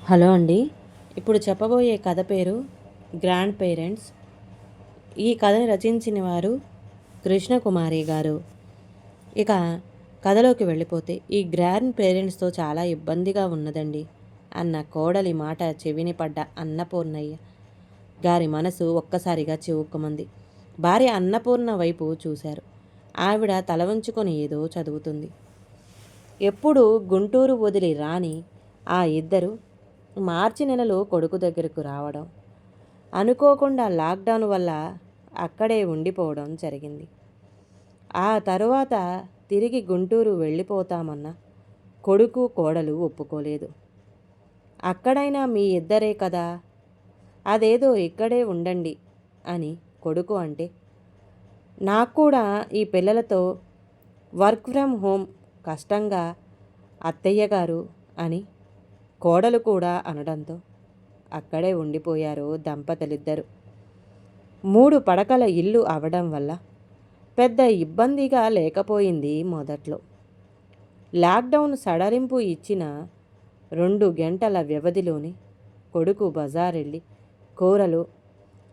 Hello అండి. ఇప్పుడు చెప్పబోయే కథ పేరు గ్రాండ్ పేరెంట్స్. ఈ కథని రచించిన వారు కృష్ణకుమారి గారు. ఇక కథలోకి వెళ్ళిపోతే, ఈ గ్రాండ్ పేరెంట్స్తో చాలా ఇబ్బందిగా ఉన్నదండి అన్న కోడలి మాట చెవిని పడ్డ అన్నపూర్ణయ్య గారి మనసు ఒక్కసారిగా చివుక్కుమంది. భార్య అన్నపూర్ణ వైపు చూశారు. ఆవిడ తల వంచుకొని ఏదో చదువుతుంది. ఎప్పుడు గుంటూరు వదిలి రాని ఆ ఇద్దరు మార్చి నెలలో కొడుకు దగ్గరకు రావడం, అనుకోకుండా లాక్డౌన్ వల్ల అక్కడే ఉండిపోవడం జరిగింది. ఆ తరువాత తిరిగి గుంటూరు వెళ్ళిపోతామన్న కొడుకు కోడలు ఒప్పుకోలేదు. అక్కడైనా మీ ఇద్దరే కదా, అదేదో ఇక్కడే ఉండండి అని కొడుకు అంటే, నాకు కూడా ఈ పిల్లలతో వర్క్ ఫ్రమ్ హోమ్ కష్టంగా అత్తయ్య గారు అని కోడలు కూడా అనడంతో అక్కడే ఉండిపోయారు దంపతులిద్దరు. 3 పడకల ఇల్లు అవడం వల్ల పెద్ద ఇబ్బందిగా లేకపోయింది మొదట్లో. లాక్డౌన్ సడలింపు ఇచ్చిన 2 గంటల వ్యవధిలోనే కొడుకు బజారెళ్ళి కూరలు,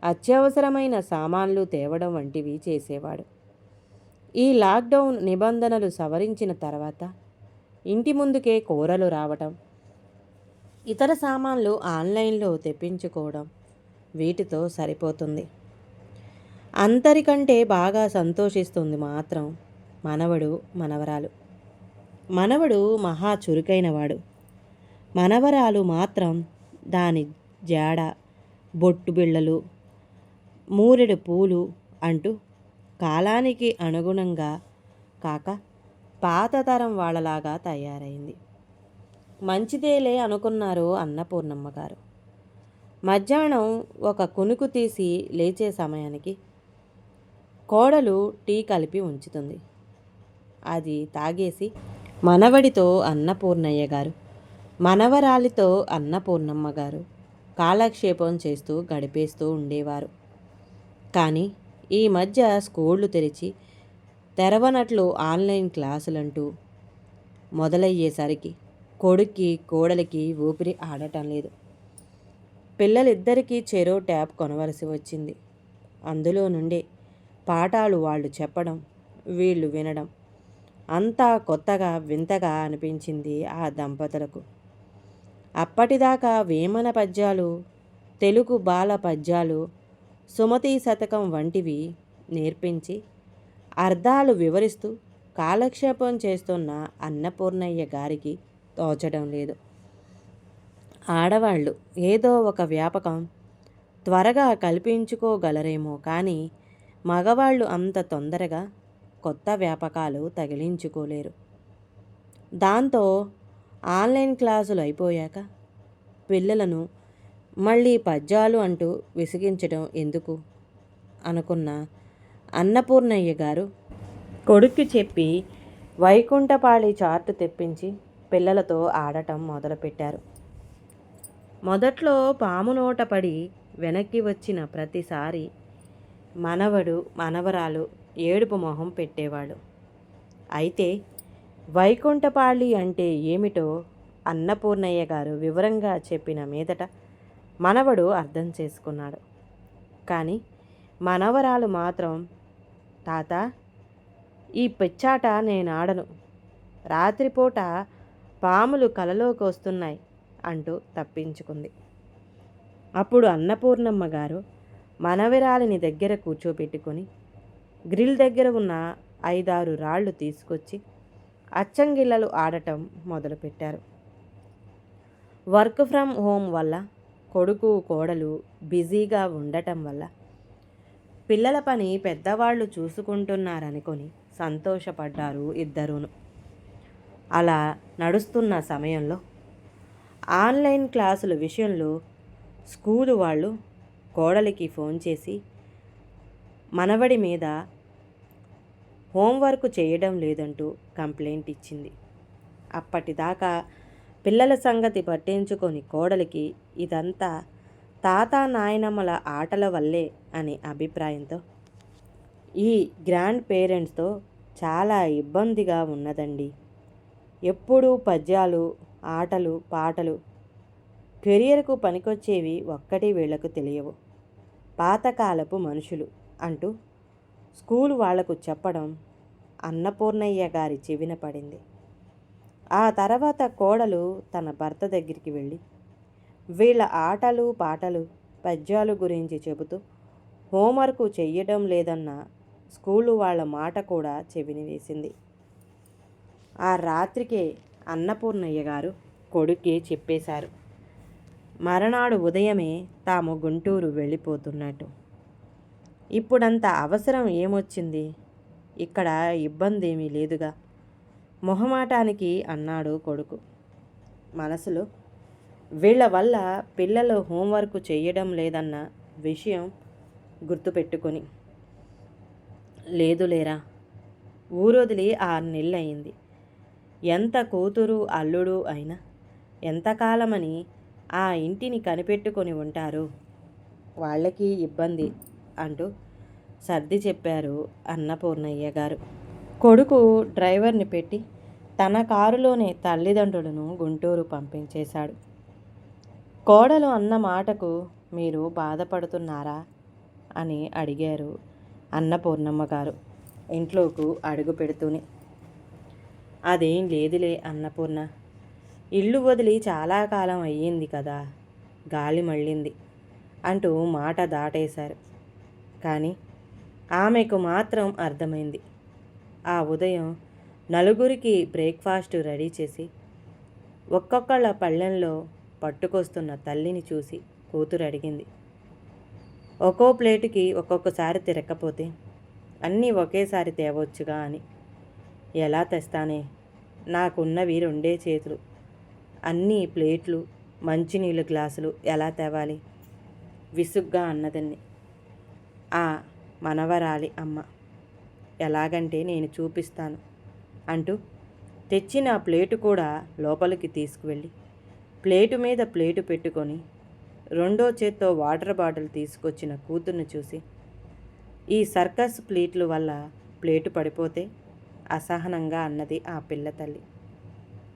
అత్యవసరమైన సామాన్లు తేవడం వంటివి చేసేవాడు. ఈ లాక్డౌన్ నిబంధనలు సవరించిన తర్వాత ఇంటి ముందుకే కూరలు రావటం, ఇతర సామాన్లు ఆన్లైన్లో తెప్పించుకోవడం వీటితో సరిపోతుంది. అందరికంటే బాగా సంతోషిస్తుంది మాత్రం మనవడు, మనవరాలు. మనవడు మహా చురుకైనవాడు. మనవరాలు మాత్రం దాని జాడ, బొట్టు బిళ్ళలు, మూరెడు పూలు అంటూ కాలానికి అనుగుణంగా కాక పాత తరం వాళ్ళలాగా తయారైంది. మంచిదేలే అనుకున్నారు అన్నపూర్ణమ్మ గారు. మధ్యాహ్నం ఒక కునుకు తీసి లేచే సమయానికి కోడలు టీ కలిపి ఉంచుతుంది. అది తాగేసి మనవడితో అన్నపూర్ణయ్య గారు, మనవరాలితో అన్నపూర్ణమ్మ గారు కాలక్షేపం చేస్తూ గడిపేస్తూ ఉండేవారు. కానీ ఈ మధ్య స్కూళ్ళు తెరిచి తెరవనట్లు ఆన్లైన్ క్లాసులంటూ మొదలయ్యేసరికి కొడుక్కి కోడలికి ఊపిరి ఆడటం లేదు. పిల్లలిద్దరికీ చెరో ట్యాబ్ కొనవలసి వచ్చింది. అందులో నుండే పాఠాలు వాళ్ళు చెప్పడం, వీళ్ళు వినడం అంతా కొత్తగా వింతగా అనిపించింది ఆ దంపతులకు. అప్పటిదాకా వేమన పద్యాలు, తెలుగు బాల పద్యాలు, సుమతీ శతకం వంటివి నేర్పించి అర్థాలు వివరిస్తూ కాలక్షేపం చేస్తున్న అన్నపూర్ణయ్య గారికి తోచడం లేదు. ఆడవాళ్ళు ఏదో ఒక వ్యాపకం త్వరగా కల్పించుకోగలరేమో కానీ మగవాళ్ళు అంత తొందరగా కొత్త వ్యాపకాలు తగిలించుకోలేరు. దాంతో ఆన్లైన్ క్లాసులు అయిపోయాక పిల్లలను మళ్ళీ పద్యాలు అంటూ విసిగించడం ఎందుకు అనుకున్న అన్నపూర్ణయ్య గారు కొడుక్కి చెప్పి వైకుంఠపాళి చార్టు తెప్పించి పిల్లలతో ఆడటం మొదలుపెట్టారు. మొదట్లో పాము నోట పడి వెనక్కి వచ్చిన ప్రతిసారి మనవడు, మనవరాలు ఏడుపు మొహం పెట్టేవాడు. అయితే వైకుంఠపాళి అంటే ఏమిటో అన్నపూర్ణయ్య గారు వివరంగా చెప్పిన మీదట మనవడు అర్థం చేసుకున్నాడు. కానీ మనవరాలు మాత్రం, తాత ఈ పిచ్చాట నేనాడను, రాత్రిపూట పాములు కలలోకి వస్తున్నాయి అంటూ తప్పించుకుంది. అప్పుడు అన్నపూర్ణమ్మ గారు మనవరాలిని దగ్గర కూర్చోబెట్టుకొని గ్రిల్ దగ్గర ఉన్న 5-6 రాళ్ళు తీసుకొచ్చి అచ్చంగిల్లలు ఆడటం మొదలుపెట్టారు. వర్క్ ఫ్రమ్ హోమ్ వల్ల కొడుకు కోడలు బిజీగా ఉండటం వల్ల పిల్లల పని పెద్దవాళ్ళు చూసుకుంటున్నారనుకొని సంతోషపడ్డారు ఇద్దరూను. అలా నడుస్తున్న సమయంలో ఆన్లైన్ క్లాసుల విషయంలో స్కూలు వాళ్ళు కోడలికి ఫోన్ చేసి మనవడి మీద హోంవర్క్ చేయడం లేదంటూ కంప్లైంట్ ఇచ్చింది. అప్పటిదాకా పిల్లల సంగతి పట్టించుకొని కోడలికి ఇదంతా తాత నాయనమ్మల ఆటల వల్లే అనే అభిప్రాయంతో ఈ గ్రాండ్ పేరెంట్స్తో చాలా ఇబ్బందిగా ఉన్నదండి. ఎప్పుడూ పద్యాలు, ఆటలు, పాటలు కెరియర్కు పనికొచ్చేవి ఒక్కటి వీళ్లకు తెలియవు. పాతకాలపు మనుషులు అంటూ స్కూలు వాళ్లకు చెప్పడం అన్నపూర్ణయ్య గారి చెవిన పడింది. ఆ తర్వాత కోడలు తన భర్త దగ్గరికి వెళ్ళి వీళ్ళ ఆటలు పాటలు పద్యాలు గురించి చెబుతూ హోంవర్క్ చెయ్యడం లేదన్న స్కూలు వాళ్ళ మాట కూడా చెవిని వేసింది. ఆ రాత్రికే అన్నపూర్ణయ్య గారు కొడుక్కి చెప్పేశారు, మరనాడు ఉదయమే తాము గుంటూరు వెళ్ళిపోతున్నట్టు. ఇప్పుడంత అవసరం ఏమొచ్చింది? ఇక్కడ ఇబ్బందేమీ లేదుగా మొహమాటానికి అన్నాడు కొడుకు. మనసులో వీళ్ళ వల్ల పిల్లలు హోంవర్క్ చెయ్యడం లేదన్న విషయం గుర్తుపెట్టుకొని, లేదులేరా, ఊరొదిలి 6 నెలలయింది. ఎంత కూతురు అల్లుడు అయినా ఎంతకాలమని ఆ ఇంటిని కనిపెట్టుకొని ఉంటారు, వాళ్ళకి ఇబ్బంది అంటూ సర్ది చెప్పారు అన్నపూర్ణయ్య గారు. కొడుకు డ్రైవర్ని పెట్టి తన కారులోనే తల్లిదండ్రులను గుంటూరు పంపించేశాడు. కోడలు అన్న మాటకు మీరు బాధపడుతున్నారా అని అడిగారు అన్నపూర్ణమ్మ గారు ఇంట్లోకి అడుగు పెడుతూనే. అదేం లేదులే అన్నపూర్ణ, ఇల్లు వదిలి చాలా కాలం అయ్యింది కదా, గాలి మళ్ళింది అంటూ మాట దాటేశారు. కానీ ఆమెకు మాత్రం అర్థమైంది. ఆ ఉదయం నలుగురికి బ్రేక్ఫాస్ట్ రెడీ చేసి ఒక్కొక్కళ్ళ పళ్ళెంలో పట్టుకొస్తున్న తల్లిని చూసి కూతురు అడిగింది, ఒక్కో ప్లేటుకి ఒక్కొక్కసారి తిరగకపోతే అన్నీ ఒకేసారి తేవచ్చుగా అని. ఎలా తెస్తానే, నాకున్నవి 2 చేతులు, అన్నీ ప్లేట్లు మంచినీళ్ళు గ్లాసులు ఎలా తేవాలి విసుగ్గా అన్నదాన్ని ఆ మనవరాలి అమ్మ. ఎలాగంటే నేను చూపిస్తాను అంటూ తెచ్చిన ప్లేటు కూడా లోపలికి తీసుకువెళ్ళి ప్లేటు మీద ప్లేటు పెట్టుకొని రెండో చేత్తో వాటర్ బాటిల్ తీసుకొచ్చిన కూతుర్ని చూసి, ఈ సర్కస్ ప్లేట్ల వల్ల ప్లేటు పడిపోతే అసహనంగా అన్నది ఆ పిల్ల తల్లి.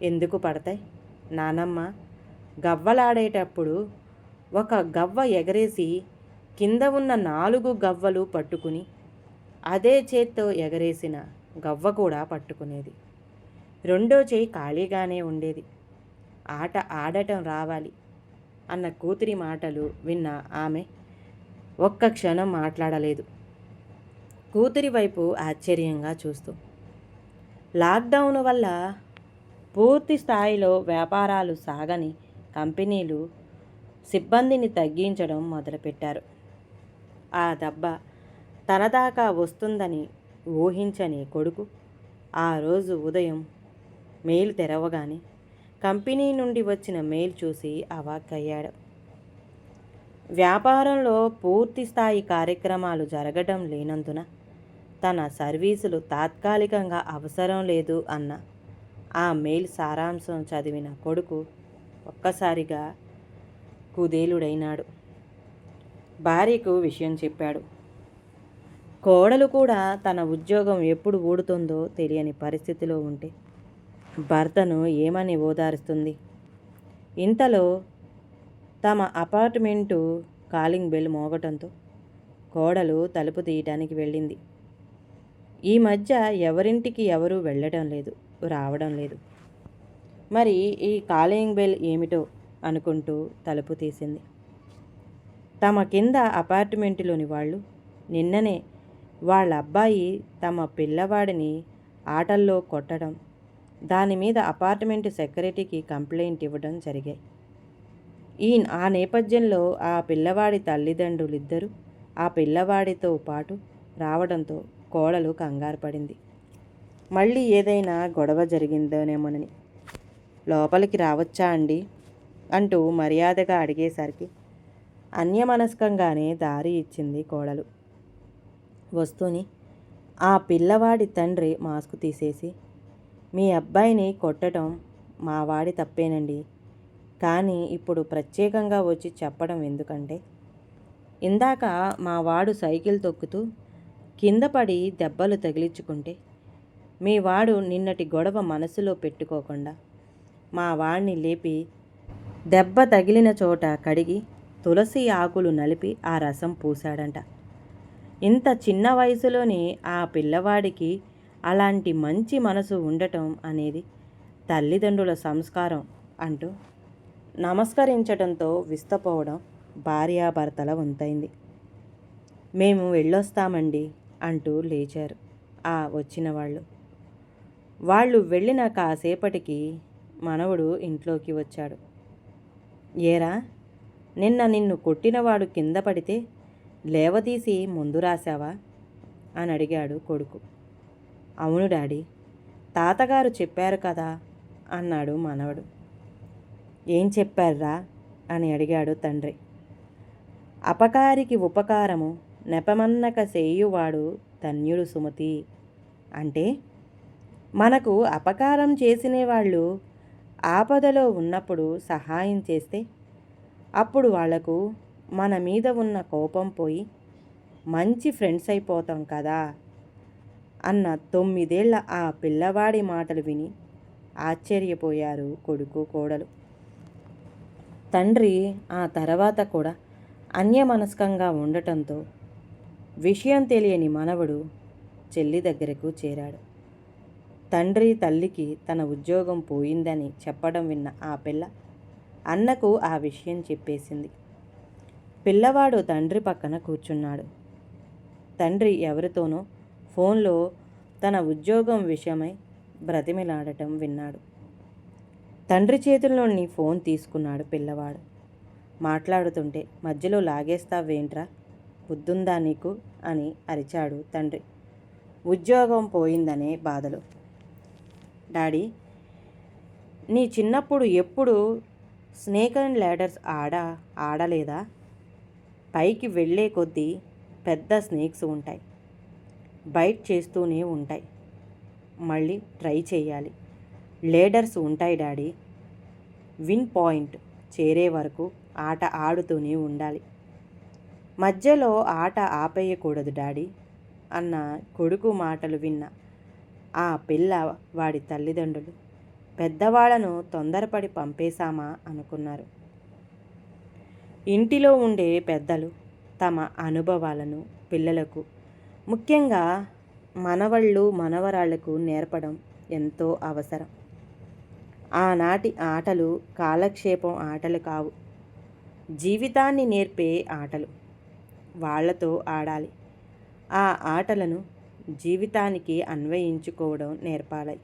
ఎందుకు పడతాయి నానమ్మ, గవ్వలాడేటప్పుడు ఒక గవ్వ ఎగరేసి కింద ఉన్న 4 గవ్వలు పట్టుకుని అదే చేత్తో ఎగరేసిన గవ్వ కూడా పట్టుకునేది. రెండో చేయి ఖాళీగానే ఉండేది. ఆట ఆడటం రావాలి అన్న కూతురి మాటలు విన్న ఆమె ఒక్క క్షణం మాట్లాడలేదు, కూతురి వైపు ఆశ్చర్యంగా చూస్తూ. లాక్డౌన్ వల్ల పూర్తి స్థాయిలో వ్యాపారాలు సాగని కంపెనీలు సిబ్బందిని తగ్గించడం మొదలుపెట్టారు. ఆ దెబ్బ తన దాకా వస్తుందని ఊహించని కొడుకు ఆ రోజు ఉదయం మెయిల్ తెరవగానే కంపెనీ నుండి వచ్చిన మెయిల్ చూసి అవాక్కయ్యాడు. వ్యాపారంలో పూర్తి స్థాయి కార్యక్రమాలు జరగడం లేనందున తన సర్వీసులు తాత్కాలికంగా అవసరం లేదు అన్న ఆ మెయిల్ సారాంశం చదివిన కొడుకు ఒక్కసారిగా కుదేలుడైనాడు. భార్యకు విషయం చెప్పాడు. కోడలు కూడా తన ఉద్యోగం ఎప్పుడు ఊడుతుందో తెలియని పరిస్థితిలో ఉంటే భర్తను ఏమని ఓదారుస్తుంది? ఇంతలో తమ అపార్ట్మెంటు కాలింగ్ బెల్ మోగటంతో కోడలు తలుపు తీయటానికి వెళ్ళింది. ఈ మధ్య ఎవరింటికి ఎవరూ వెళ్ళడం లేదు, రావడం లేదు. మరి ఈ కాలింగ్ బెల్ ఏమిటో అనుకుంటూ తలుపు తీసింది. తమ కింద అపార్ట్మెంటులోని వాళ్ళు నిన్ననే వాళ్ళ అబ్బాయి తమ పిల్లవాడిని ఆటల్లో కొట్టడం, దాని మీద అపార్ట్మెంటు సెక్రటరీకి కంప్లైంట్ ఇవ్వడం జరిగాయి. ఆ నేపథ్యంలో ఆ పిల్లవాడి తల్లిదండ్రులిద్దరూ ఆ పిల్లవాడితో పాటు రావడంతో కోడలు కంగారు పడింది. మళ్ళీ ఏదైనా గొడవ జరిగిందోనేమోనని. లోపలికి రావచ్చా అండి అంటూ మర్యాదగా అడిగేసరికి అన్యమనస్కంగానే దారి ఇచ్చింది కోడలు. వస్తూని ఆ పిల్లవాడి తండ్రి మాస్క్ తీసేసి, మీ అబ్బాయిని కొట్టడం మా వాడి తప్పేనండి, కానీ ఇప్పుడు ప్రత్యేకంగా వచ్చి చెప్పడం ఎందుకంటే, ఇందాక మా వాడు సైకిల్ తొక్కుతూ కింద పడి దెబ్బలు తగిలించుకుంటే మీ వాడు నిన్నటి గొడవ మనసులో పెట్టుకోకుండా మా వాడిని లేపి దెబ్బ తగిలిన చోట కడిగి తులసి ఆకులు నలిపి ఆ రసం పూశాడంట. ఇంత చిన్న వయసులోనే ఆ పిల్లవాడికి అలాంటి మంచి మనసు ఉండటం అనేది తల్లిదండ్రుల సంస్కారం అంటూ నమస్కరించడంతో విస్తపోవడం భార్యాభర్తల వంతైంది. మేము వెళ్ళొస్తామండి అంటూ లేచారు ఆ వచ్చిన వాళ్ళు వెళ్ళిన కాసేపటికి మనవడు ఇంట్లోకి వచ్చాడు. ఏరా, నిన్ను కొట్టినవాడు కింద పడితే లేవదీసి ముందు రాశావా అని అడిగాడు కొడుకు. అవును డాడీ, తాతగారు చెప్పారు కదా అన్నాడు మనవడు. ఏం చెప్పారా అని అడిగాడు తండ్రి. అపకారికి ఉపకారము నెపమన్నక చేయువాడు ధన్యుడు సుమతి. అంటే మనకు అపకారం చేసిన వాళ్ళు ఆపదలో ఉన్నప్పుడు సహాయం చేస్తే అప్పుడు వాళ్లకు మన మీద ఉన్న కోపం పోయి మంచి ఫ్రెండ్స్ అయిపోతాం కదా అన్న 9 ఏళ్ల ఆ పిల్లవాడి మాటలు విని ఆశ్చర్యపోయారు కొడుకు కోడలు. తండ్రి ఆ తర్వాత కూడా అన్యమనస్కంగా ఉండటంతో విషయం తెలియని మనవడు చెల్లి దగ్గరకు చేరాడు. తండ్రి తల్లికి తన ఉద్యోగం పోయిందని చెప్పడం విన్న ఆ పిల్ల అన్నకు ఆ విషయం చెప్పేసింది. పిల్లవాడు తండ్రి పక్కన కూర్చున్నాడు. తండ్రి ఎవరితోనో ఫోన్లో తన ఉద్యోగం విషయమై బ్రతిమిలాడటం విన్నాడు. తండ్రి చేతుల్లోని ఫోన్ తీసుకున్నాడు పిల్లవాడు. మాట్లాడుతుంటే మధ్యలో లాగేస్తావేంట్రా, బుద్ధుందా నీకు అని అరిచాడు తండ్రి ఉద్యోగం పోయిందనే బాధలో. డాడీ, నీ చిన్నప్పుడు ఎప్పుడు స్నేక్ అండ్ ల్యాడర్స్ ఆడలేదా? పైకి వెళ్ళే కొద్దీ పెద్ద స్నేక్స్ ఉంటాయి, బైట్ చేస్తూనే ఉంటాయి, మళ్ళీ ట్రై చేయాలి. లేడర్స్ ఉంటాయి డాడీ, విన్ పాయింట్ చేరే వరకు ఆట ఆడుతూనే ఉండాలి, మధ్యలో ఆట ఆపేయకూడదు డాడీ అన్న కొడుకు మాటలు విన్న ఆ పిల్ల వాడి తల్లిదండ్రులు పెద్దవాళ్లను తొందరపడి పంపేశామా అనుకున్నారు. ఇంటిలో ఉండే పెద్దలు తమ అనుభవాలను పిల్లలకు, ముఖ్యంగా మనవళ్ళు మనవరాళ్లకు నేర్పడం ఎంతో అవసరం. ఆనాటి ఆటలు కాలక్షేపం ఆటలు కావు, జీవితాన్ని నేర్పే ఆటలు. వాళ్లతో ఆడాలి, ఆ ఆటలను జీవితానికి అన్వయించుకోవడం నేర్పాలి.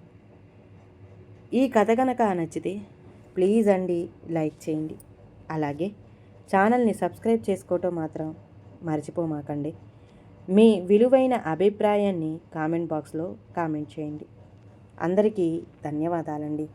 ఈ కథ కనుక నచ్చితే ప్లీజ్ అండి లైక్ చేయండి, అలాగే ఛానల్ని సబ్స్క్రైబ్ చేసుకోవటం మాత్రం మర్చిపోమాకండి. మీ విలువైన అభిప్రాయాన్ని కామెంట్ బాక్స్లో కామెంట్ చేయండి. అందరికీ ధన్యవాదాలండి.